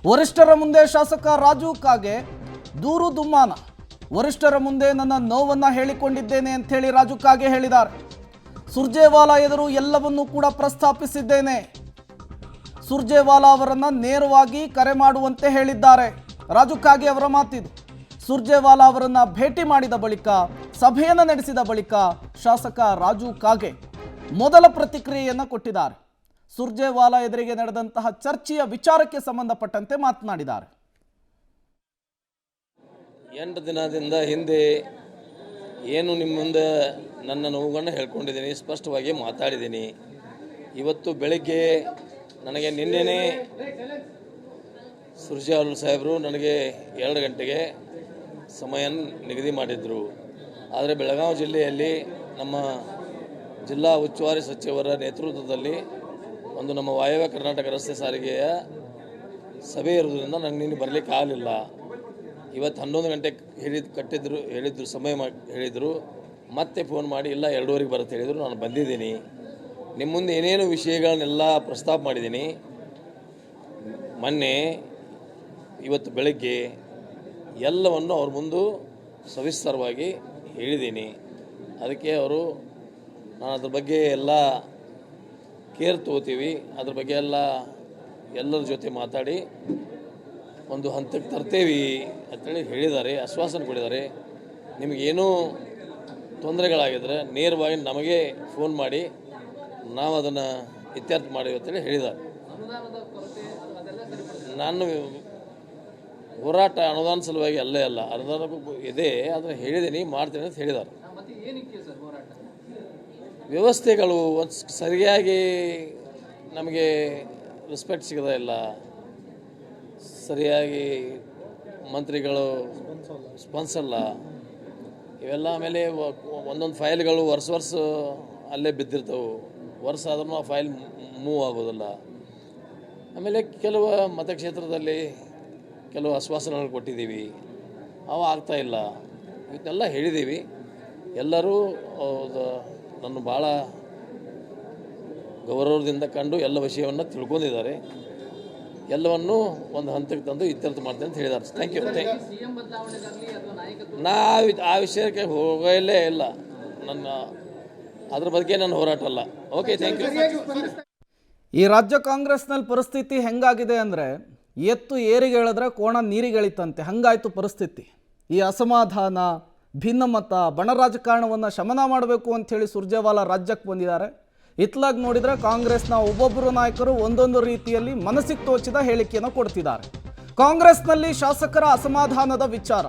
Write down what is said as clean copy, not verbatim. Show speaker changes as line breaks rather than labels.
ವರಿಷ್ಠರ ಮುಂದೆ ಶಾಸಕ ರಾಜು ಕಾಗೆ ದೂರು ದುಮ್ಮಾನ. ವರಿಷ್ಠರ ಮುಂದೆ ನನ್ನ ನೋವನ್ನ ಹೇಳಿಕೊಂಡಿದ್ದೇನೆ ಅಂತ ಹೇಳಿ ರಾಜು ಕಾಗೆ ಹೇಳಿದ್ದಾರೆ. ಸುರ್ಜೇವಾಲಾ ಎದುರು ಎಲ್ಲವನ್ನೂ ಕೂಡ ಪ್ರಸ್ತಾಪಿಸಿದ್ದೇನೆ. ಸುರ್ಜೇವಾಲಾ ಅವರನ್ನ ನೇರವಾಗಿ ಕರೆ ಮಾಡುವಂತೆ ಹೇಳಿದ್ದಾರೆ. ರಾಜು ಕಾಗೆ ಅವರ ಮಾತಿದು. ಸುರ್ಜೇವಾಲಾ ಅವರನ್ನ ಭೇಟಿ ಮಾಡಿದ ಬಳಿಕ, ಸಭೆಯನ್ನು ನಡೆಸಿದ ಬಳಿಕ ಶಾಸಕ ರಾಜು ಕಾಗೆ ಮೊದಲ ಪ್ರತಿಕ್ರಿಯೆಯನ್ನು ಕೊಟ್ಟಿದ್ದಾರೆ. ಸುರ್ಜೇವಾಲಾ ಎದುರಿಗೆ ನಡೆದಂತಹ ಚರ್ಚೆಯ ವಿಚಾರಕ್ಕೆ ಸಂಬಂಧಪಟ್ಟಂತೆ ಮಾತನಾಡಿದ್ದಾರೆ.
8 ದಿನದಿಂದ ಹಿಂದೆ ಏನು ನಿಮ್ಮ ಮುಂದೆ ನನ್ನ ನೋವುಗಳನ್ನು ಹೇಳ್ಕೊಂಡಿದ್ದೀನಿ, ಸ್ಪಷ್ಟವಾಗಿ ಮಾತಾಡಿದ್ದೀನಿ. ಇವತ್ತು ಬೆಳಗ್ಗೆ ನನಗೆ ನಿನ್ನೆನೇ ಸುರ್ಜೇವಾಲಾ ಸಾಹೇಬರು ನನಗೆ 2 ಗಂಟೆಗೆ ಸಮಯ ನಿಗದಿ ಮಾಡಿದರು. ಆದರೆ ಬೆಳಗಾವಿ ಜಿಲ್ಲೆಯಲ್ಲಿ ನಮ್ಮ ಜಿಲ್ಲಾ ಉಸ್ತುವಾರಿ ಸಚಿವರ ನೇತೃತ್ವದಲ್ಲಿ ಒಂದು ನಮ್ಮ ವಾಯವ್ಯ ಕರ್ನಾಟಕ ರಸ್ತೆ ಸಾರಿಗೆಯ ಸಭೆ ಇರೋದ್ರಿಂದ ನನಗೆ ನಿನ್ನೆ ಬರಲಿಕ್ಕೆ ಆಗಲಿಲ್ಲ. ಇವತ್ತು 11 ಗಂಟೆಗೆ ಹೇಳಿದ್ರು ಸಮಯ ಹೇಳಿದರು. ಮತ್ತೆ ಫೋನ್ ಮಾಡಿ ಇಲ್ಲ 2:15 ಬರುತ್ತೆ ಹೇಳಿದರು. ನಾನು ಬಂದಿದ್ದೀನಿ. ನಿಮ್ಮ ಮುಂದೆ ಏನೇನು ವಿಷಯಗಳನ್ನೆಲ್ಲ ಪ್ರಸ್ತಾಪ ಮಾಡಿದ್ದೀನಿ. ಮೊನ್ನೆ ಇವತ್ತು ಬೆಳಗ್ಗೆ ಎಲ್ಲವನ್ನು ಅವ್ರ ಮುಂದೆ ಸವಿಸ್ತರವಾಗಿ ಹೇಳಿದ್ದೀನಿ. ಅದಕ್ಕೆ ಅವರು ನಾನು ಅದ್ರ ಬಗ್ಗೆ ಎಲ್ಲ ಕೇರ್ ತೊಗೋತೀವಿ, ಅದ್ರ ಬಗ್ಗೆ ಎಲ್ಲರ ಜೊತೆ ಮಾತಾಡಿ ಒಂದು ಹಂತಕ್ಕೆ ತರ್ತೇವೆ ಅಂತೇಳಿ ಹೇಳಿದ್ದಾರೆ, ಆಶ್ವಾಸನೆ ಕೊಟ್ಟಿದ್ದಾರೆ. ನಿಮಗೇನೂ ತೊಂದರೆಗಳಾಗಿದ್ದರೆ ನೇರವಾಗಿ ನಮಗೆ ಫೋನ್ ಮಾಡಿ ನಾವು ಅದನ್ನು ಇತ್ಯರ್ಥ ಮಾಡಿವಿ ಅಂತೇಳಿ ಹೇಳಿದ್ದಾರೆ. ನಾನು ಹೋರಾಟ ಅನುದಾನ ಸಲುವಾಗಿ ಅಲ್ಲೇ ಅಲ್ಲ, ಅನುದಾನ ಇದೆ, ಅದನ್ನು ಹೇಳಿದ್ದೀನಿ, ಮಾಡ್ತೀನಿ ಅಂತ ಹೇಳಿದ್ದಾರೆ. ವ್ಯವಸ್ಥೆಗಳು ಒಂದು ಸರಿಯಾಗಿ ನಮಗೆ ರೆಸ್ಪೆಕ್ಟ್ ಸಿಗೋದೇ ಇಲ್ಲ, ಸರಿಯಾಗಿ ಮಂತ್ರಿಗಳು ಸ್ಪಾನ್ಸಲ್ಲ ಇವೆಲ್ಲ. ಆಮೇಲೆ ಒಂದೊಂದು ಫೈಲ್ಗಳು ವರ್ಷ ಅಲ್ಲೇ ಬಿದ್ದಿರ್ತವೆ, ವರ್ಷ ಆದ್ರೂ ಆ ಫೈಲ್ ಮೂವ್ ಆಗೋದಿಲ್ಲ. ಆಮೇಲೆ ಕೆಲವು ಮತಕ್ಷೇತ್ರದಲ್ಲಿ ಕೆಲವು ಆಶ್ವಾಸನೆಗಳು ಕೊಟ್ಟಿದ್ದೀವಿ, ಅವು ಆಗ್ತಾಯಿಲ್ಲ. ಇವನ್ನೆಲ್ಲ ಹೇಳಿದ್ದೀವಿ. ಎಲ್ಲರೂ ನನ್ನ ಭಾಳ ಗೌರವದಿಂದ ಕಂಡು ಎಲ್ಲ ವಿಷಯವನ್ನು ತಿಳ್ಕೊಂಡಿದ್ದಾರೆ. ಎಲ್ಲವನ್ನೂ ಒಂದು ಹಂತಕ್ಕೆ ತಂದು ಇತ್ಯರ್ಥ ಮಾಡ್ತೀನಿ ಅಂತ ಹೇಳಿದ್ದಾರೆ. Thank you. ಆ ವಿಷಯಕ್ಕೆ ಹೋಗಲೇ ಇಲ್ಲ. ಅದ್ರ ಬಗ್ಗೆ ನನ್ನ ಹೋರಾಟ ಅಲ್ಲ. Okay, thank you.
ಈ ರಾಜ್ಯ ಕಾಂಗ್ರೆಸ್ನಲ್ಲಿ ಪರಿಸ್ಥಿತಿ ಹೆಂಗಾಗಿದೆ ಅಂದರೆ, ಎತ್ತು ಏರಿಗೆ ಹೇಳಿದ್ರೆ ಕೋಣ ನೀರಿಗೆ ಎಳಿತಂತೆ, ಹಂಗಾಯ್ತು ಪರಿಸ್ಥಿತಿ. ಈ ಅಸಮಾಧಾನ, ಭಿನ್ನಮತ, ಬಣ ರಾಜಕಾರಣವನ್ನು ಶಮನ ಮಾಡಬೇಕು ಅಂಥೇಳಿ ಸುರ್ಜೇವಾಲಾ ರಾಜ್ಯಕ್ಕೆ ಬಂದಿದ್ದಾರೆ. ಇತ್ಲಾಗಿ ನೋಡಿದರೆ ಕಾಂಗ್ರೆಸ್ನ ಒಬ್ಬೊಬ್ಬರು ನಾಯಕರು ಒಂದೊಂದು ರೀತಿಯಲ್ಲಿ ಮನಸ್ಸಿಗೆ ತೋಚಿದ ಹೇಳಿಕೆಯನ್ನು ಕೊಡ್ತಿದ್ದಾರೆ. ಕಾಂಗ್ರೆಸ್ನಲ್ಲಿ ಶಾಸಕರ ಅಸಮಾಧಾನದ ವಿಚಾರ